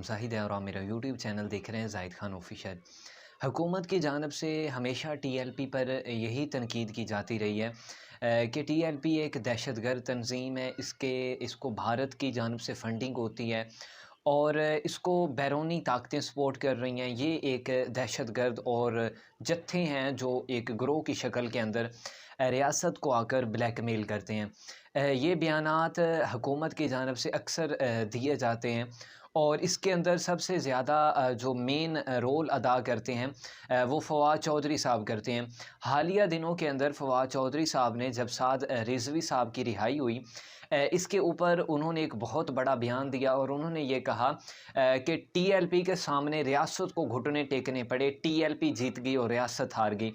जाहिद है और आप मेरा यूट्यूब चैनल देख रहे हैं जाहिद खान ऑफिशियल। हुकूमत की जानब से हमेशा टीएलपी पर यही तनकीद की जाती रही है कि टीएलपी एक दहशतगर्द तंजीम है। इसको भारत की जानब से फ़ंडिंग होती है और इसको बैरूनी ताकतें सपोर्ट कर रही हैं। ये एक दहशतगर्द और जत्थे हैं जो एक ग्रोह की शक्ल के अंदर रियासत को आकर ब्लैकमेल करते हैं। ये बयानात हुकूमत की जानब से अक्सर दिए जाते हैं और इसके अंदर सबसे ज़्यादा जो मेन रोल अदा करते हैं वो फवाद चौधरी साहब करते हैं। हालिया दिनों के अंदर फवाद चौधरी साहब ने जब साद रिजवी साहब की रिहाई हुई, इसके ऊपर उन्होंने एक बहुत बड़ा बयान दिया और उन्होंने ये कहा कि टीएलपी के सामने रियासत को घुटने टेकने पड़े, टीएलपी जीत गई और रियासत हार गई।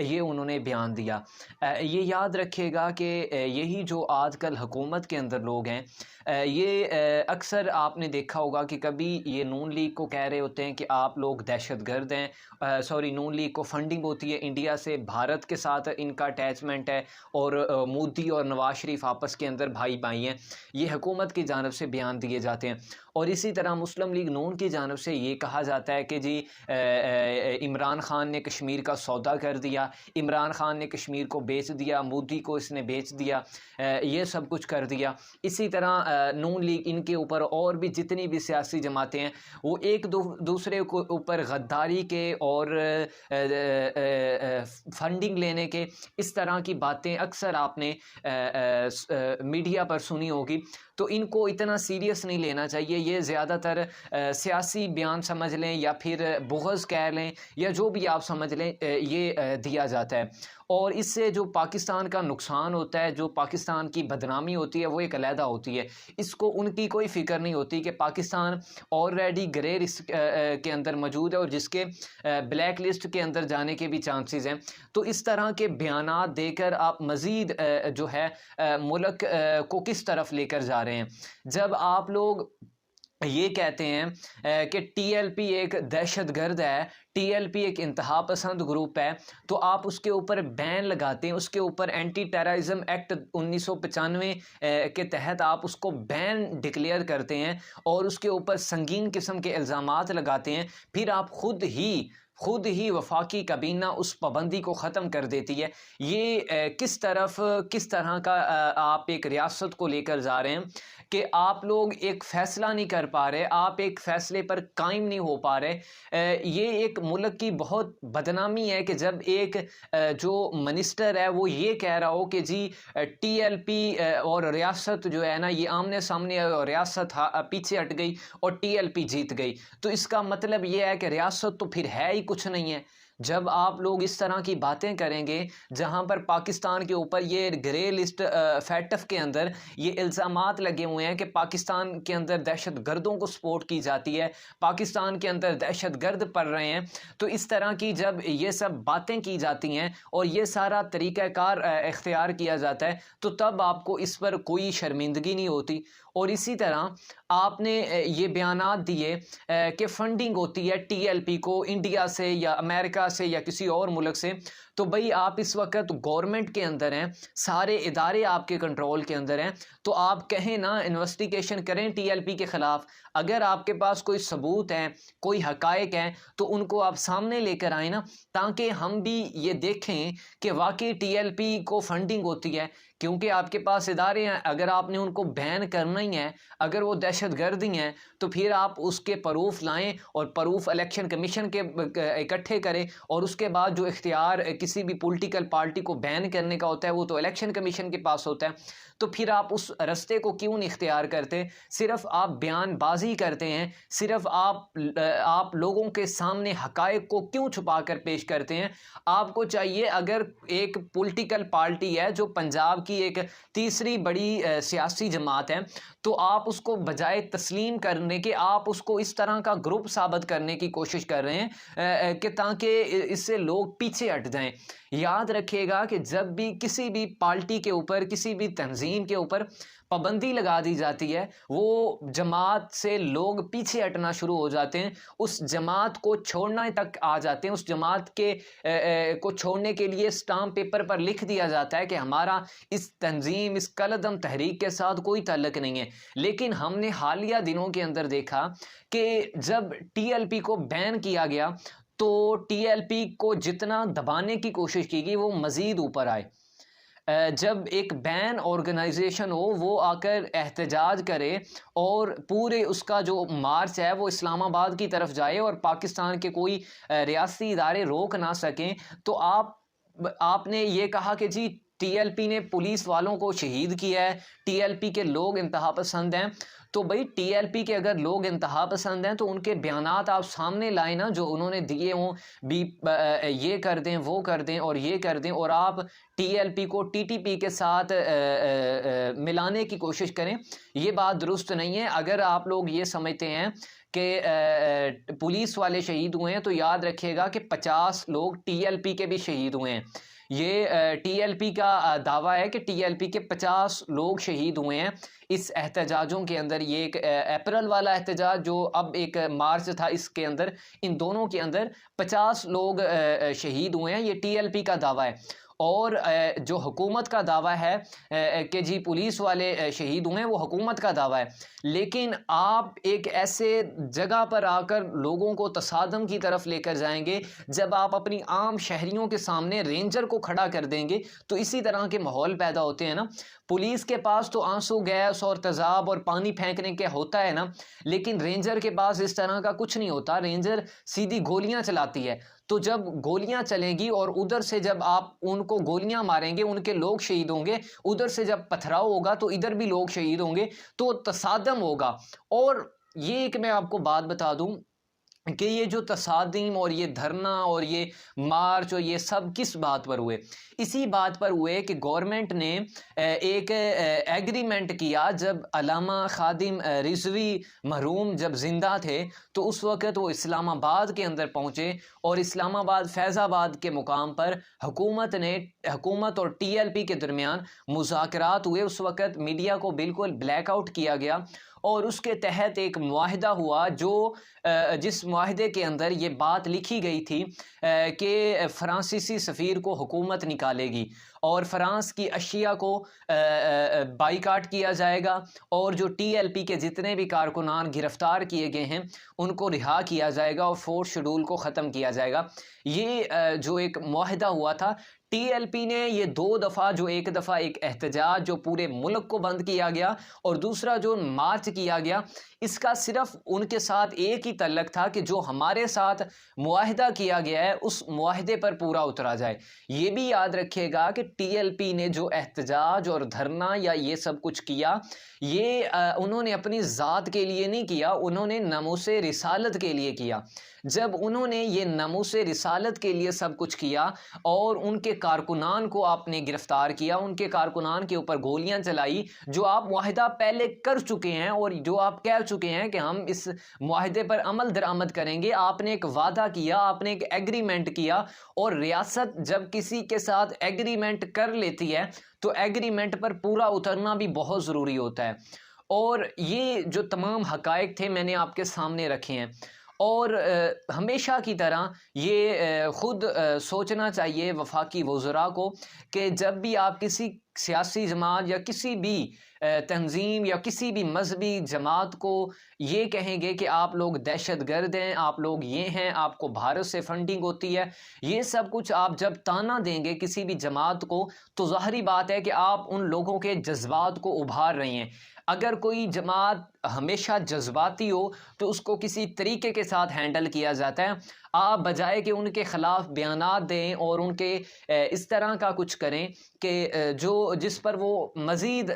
ये उन्होंने बयान दिया। ये याद रखिएगा कि यही जो आजकल हुकूमत के अंदर लोग हैं, ये अक्सर आपने देखा होगा कि कभी ये नून लीग को कह रहे होते हैं कि आप लोग दहशतगर्द हैं। नून लीग को फंडिंग होती है इंडिया से, भारत के साथ इनका अटैचमेंट है और मोदी और नवाज शरीफ आपस के अंदर भाई भाई हैं। ये हुकूमत की जानब से बयान दिए जाते हैं। और इसी तरह मुस्लिम लीग नून की जानब से ये कहा जाता है कि जी इमरान खान ने कश्मीर का सौदा कर दिया, इमरान खान ने कश्मीर को बेच दिया, मोदी को इसने बेच दिया, ये सब कुछ कर दिया। इसी तरह नून लीग, इनके ऊपर और भी जितनी भी सियासी जमातें हैं वो एक दूसरे को ऊपर गद्दारी के और फंडिंग लेने के इस तरह की बातें अक्सर आपने मीडिया पर सुनी होगी। तो इनको इतना सीरियस नहीं लेना चाहिए। ये ज़्यादातर सियासी बयान समझ लें या फिर बुग़्ज़ कह लें या जो भी आप समझ लें, ये दिया जाता है। और इससे जो पाकिस्तान का नुकसान होता है, जो पाकिस्तान की बदनामी होती है, वो एक अलहदा होती है। इसको उनकी कोई फ़िक्र नहीं होती कि पाकिस्तान ऑलरेडी ग्रे लिस्ट के अंदर मौजूद है और जिसके ब्लैक लिस्ट के अंदर जाने के भी चांसेस हैं। तो इस तरह के बयानात देकर आप मज़ीद जो है मुल्क को किस तरफ लेकर जा रहे हैं। जब आप लोग ये कहते हैं कि टीएलपी एक दहशतगर्द है, टीएलपी एक इंतहा पसंद ग्रुप है, तो आप उसके ऊपर बैन लगाते हैं, उसके ऊपर एंटी टेररिज्म एक्ट 1995 के तहत आप उसको बैन डिक्लेयर करते हैं और उसके ऊपर संगीन किस्म के इल्ज़ामात लगाते हैं। फिर आप खुद ही वफाकी काबीना उस पाबंदी को ख़त्म कर देती है। ये किस तरह का आप एक रियासत को लेकर जा रहे हैं कि आप लोग एक फ़ैसला नहीं कर पा रहे, आप एक फ़ैसले पर कायम नहीं हो पा रहे। ये एक मुल्क की बहुत बदनामी है कि जब एक जो मिनिस्टर है वो ये कह रहा हो कि जी टीएलपी और रियासत जो है ना, ये आमने सामने और रियासत पीछे हट गई और टीएलपी जीत गई। तो इसका मतलब ये है कि रियासत तो फिर है ही कुछ नहीं है। जब आप लोग इस तरह की बातें करेंगे जहां पर पाकिस्तान के ऊपर ये ग्रे लिस्ट फैटफ के अंदर ये इल्ज़ामात लगे हुए हैं कि पाकिस्तान के अंदर दहशत गर्दों को सपोर्ट की जाती है, पाकिस्तान के अंदर दहशत गर्द पड़ रहे हैं, तो इस तरह की जब ये सब बातें की जाती हैं और ये सारा तरीक़ाकार इख्तियार किया जाता है तो तब आपको इस पर कोई शर्मिंदगी नहीं होती। और इसी तरह आपने ये बयानात दिए कि फ़ंडिंग होती है टीएलपी को इंडिया से या अमेरिका से या किसी और मुल्क से। तो भाई आप इस वक्त गवर्नमेंट के अंदर हैं, सारे इदारे आपके कंट्रोल के अंदर हैं, तो आप कहें ना इन्वेस्टिगेशन करें टीएलपी के ख़िलाफ़। अगर आपके पास कोई सबूत हैं, कोई हक़ाइक़ हैं, तो उनको आप सामने लेकर आए ना, ताकि हम भी ये देखें कि वाकई टीएलपी को फंडिंग होती है। क्योंकि आपके पास इदारे हैं, अगर आपने उनको बैन करना ही है, अगर वो दहशतगर्द ही हैं, तो फिर आप उसके प्रूफ लाएं और प्रूफ इलेक्शन कमीशन के इकट्ठे करें और उसके बाद जो इख्तियार किसी भी पॉलिटिकल पार्टी को बैन करने का होता है वो तो इलेक्शन कमीशन के पास होता है। तो फिर आप उस रास्ते को क्यों नहीं इख्तियार करते? सिर्फ आप बयानबाजी करते हैं, सिर्फ आप लोगों के सामने हक़ाइक़ को क्यों छुपा कर पेश करते हैं? आपको चाहिए, अगर एक पॉलिटिकल पार्टी है जो पंजाब की एक तीसरी बड़ी सियासी जमात है, तो आप उसको बजाय तस्लीम करने के आप उसको इस तरह का ग्रुप साबित करने की कोशिश कर रहे हैं कि ताकि इससे लोग पीछे हट जाएं। याद रखिएगा कि जब भी किसी भी पार्टी के ऊपर, किसी भी तंजीम के ऊपर पाबंदी लगा दी जाती है, वो जमात से लोग पीछे हटना शुरू हो जाते हैं, उस जमात को छोड़ना तक आ जाते हैं। उस जमात के को छोड़ने के लिए स्टाम्प पेपर पर लिख दिया जाता है कि हमारा इस तंजीम, इस कलअदम तहरीक के साथ कोई ताल्लुक नहीं है। लेकिन हमने हालिया दिनों के अंदर देखा कि जब टीएलपी को बैन किया गया तो टीएलपी को जितना दबाने की कोशिश की गई वो मज़ीद ऊपर आए। जब एक बैन ऑर्गेनाइजेशन हो वो आकर एहतजाज करे और पूरे उसका जो मार्च है वो इस्लामाबाद की तरफ जाए और पाकिस्तान के कोई रियासती इदारे रोक ना सकें, तो आपने ये कहा कि जी टीएलपी ने पुलिस वालों को शहीद किया है, टीएलपी के लोग इंतहा पसंद हैं। तो भाई टीएलपी के अगर लोग इंतहा पसंद हैं तो उनके बयानात आप सामने लाएं ना, जो उन्होंने दिए हों भी, ये कर दें, वो कर दें और ये कर दें, और आप टीएलपी को टीटीपी के साथ मिलाने की कोशिश करें। ये बात दुरुस्त नहीं है। अगर आप लोग ये समझते हैं कि पुलिस वाले शहीद हुए हैं तो याद रखिएगा कि 50 लोग टीएलपी के भी शहीद हुए हैं। ये टीएलपी का दावा है कि टीएलपी के 50 लोग शहीद हुए हैं इस एहतजाजों के अंदर। ये एक अप्रैल वाला एहतजाज जो अब एक मार्च था, इसके अंदर इन दोनों के अंदर 50 लोग शहीद हुए हैं। ये टीएलपी का दावा है। और जो हुकूमत का दावा है कि जी पुलिस वाले शहीद हुए हैं, वो हुकूमत का दावा है। लेकिन आप एक ऐसे जगह पर आकर लोगों को तसादम की तरफ लेकर जाएंगे जब आप अपनी आम शहरियों के सामने रेंजर को खड़ा कर देंगे, तो इसी तरह के माहौल पैदा होते हैं ना। पुलिस के पास तो आंसू गैस और तेज़ाब और पानी फेंकने के होता है ना, लेकिन रेंजर के पास इस तरह का कुछ नहीं होता। रेंजर सीधी गोलियां चलाती है। तो जब गोलियां चलेंगी और उधर से जब आप उनको गोलियां मारेंगे, उनके लोग शहीद होंगे, उधर से जब पथराव होगा तो इधर भी लोग शहीद होंगे, तो तसादम होगा। और ये एक मैं आपको बात बता दूं कि ये जो तसादीम और ये धरना और ये मार्च और ये सब किस बात पर हुए? इसी बात पर हुए कि गवर्नमेंट ने एक एग्रीमेंट किया। जब अल्लामा खादिम रिजवी मरहूम जब ज़िंदा थे तो उस वक़्त वो इस्लामाबाद के अंदर पहुँचे और इस्लामाबाद फैज़ाबाद के मुकाम पर हुकूमत और टीएलपी के दरमियान मुज़ाकरात हुए। उस वक़्त मीडिया को बिल्कुल ब्लैकआउट किया गया और उसके तहत एक मुआहिदा हुआ जो जिस मुआहिदे के अंदर ये बात लिखी गई थी कि फ्रांसीसी सफ़ीर को हुकूमत निकालेगी और फ्रांस की अशिया को बाइकाट किया जाएगा और जो टीएलपी के जितने भी कारकुनान गिरफ्तार किए गए हैं उनको रिहा किया जाएगा और 4th शेड्यूल को ख़त्म किया जाएगा। ये जो एक मुआहिदा हुआ था, टीएलपी ने ये 2 दफ़ा, जो एक दफ़ा एक एहतजाज जो पूरे मुल्क को बंद किया गया और दूसरा जो मार्च किया गया, इसका सिर्फ उनके साथ एक ही तल्लक था कि जो हमारे साथ मुआहिदा किया गया है उस मुआहिदे पर पूरा उतरा जाए। ये भी याद रखिएगा कि टीएलपी ने जो एहतजाज और धरना या ये सब कुछ किया, ये उन्होंने अपनी ज़ात के लिए नहीं किया, उन्होंने नामूसे रिसालत के लिए किया। जब उन्होंने ये नामूसे रिसालत के लिए सब कुछ किया और उनके कारकुनान को आपने गिरफ्तार किया, उनके कारकुनान के ऊपर गोलियां चलाई, जो आप मुआहिदा पहले कर चुके हैं और जो आप कह चुके हैं कि हम इस मुआहिदे पर अमल दरामद करेंगे, आपने एक वादा किया, आपने एक एग्रीमेंट किया। और रियासत जब किसी के साथ एग्रीमेंट कर लेती है तो एग्रीमेंट पर पूरा उतरना भी बहुत ज़रूरी होता है। और ये जो तमाम हकायक थे मैंने आपके सामने रखे हैं। और हमेशा की तरह ये ख़ुद सोचना चाहिए वफाकी वज़रा को कि जब भी आप किसी सियासी जमात या किसी भी तंजीम या किसी भी मजहबी जमात को ये कहेंगे कि आप लोग दहशतगर्द हैं, आप लोग ये हैं, आपको भारत से फंडिंग होती है, ये सब कुछ आप जब ताना देंगे किसी भी जमात को, तो ज़ाहिरी बात है कि आप उन लोगों के जज्बात को उभार रहे हैं। अगर कोई जमात हमेशा जज्बाती हो तो उसको किसी तरीके के साथ हैंडल किया जाता है। आप बजाय कि उनके ख़िलाफ़ बयानात दें और उनके इस तरह का कुछ करें कि जो जिस पर वो मज़ीद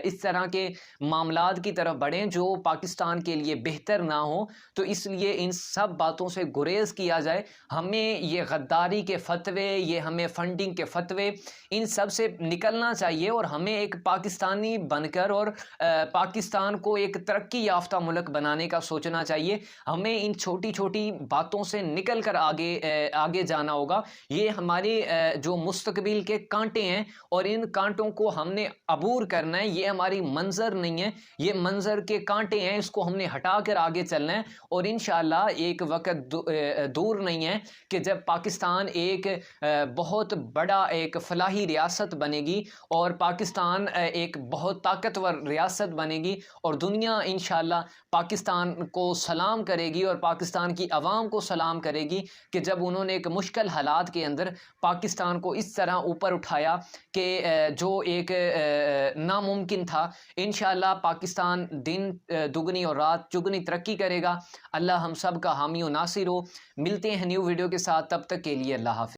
इस तरह के मामलात की तरफ बढ़ें जो पाकिस्तान के लिए बेहतर ना हो। तो इसलिए इन सब बातों से गुरेज किया जाए। हमें ये गद्दारी के फतवे, ये हमें फंडिंग के फतवे, इन सब से निकलना चाहिए और हमें एक पाकिस्तानी बनकर और पाकिस्तान को एक तरक्की याफ्ता मुल्क बनाने का सोचना चाहिए। हमें इन छोटी छोटी बातों से निकल कर आगे जाना होगा। ये हमारे जो मुस्तकबिल के कांटे हैं और इन कांटों को हमने अबूर करना है। ये हमारी मंजर नहीं है, ये मंजर के कांटे हैं, इसको हमने हटा कर आगे चलना है। और इंशाअल्लाह एक वक्त दूर नहीं है कि जब पाकिस्तान एक बहुत बड़ा एक फलाही रियासत बनेगी और पाकिस्तान एक बहुत ताकतवर रियासत बनेगी और दुनिया इंशाअल्लाह पाकिस्तान को सलाम करेगी और पाकिस्तान की आवाम को सलाम करेगी कि जब उन्होंने एक मुश्किल हालात के अंदर पाकिस्तान को इस तरह ऊपर उठाया कि जो एक नामुमकिन था। इंशाअल्लाह पाकिस्तान दिन दुगनी और रात चुगनी तरक्की करेगा। अल्लाह हम सब का हामी और नासिर हो। मिलते हैं न्यू वीडियो के साथ, तब तक के लिए अल्लाह हाफ़िज़।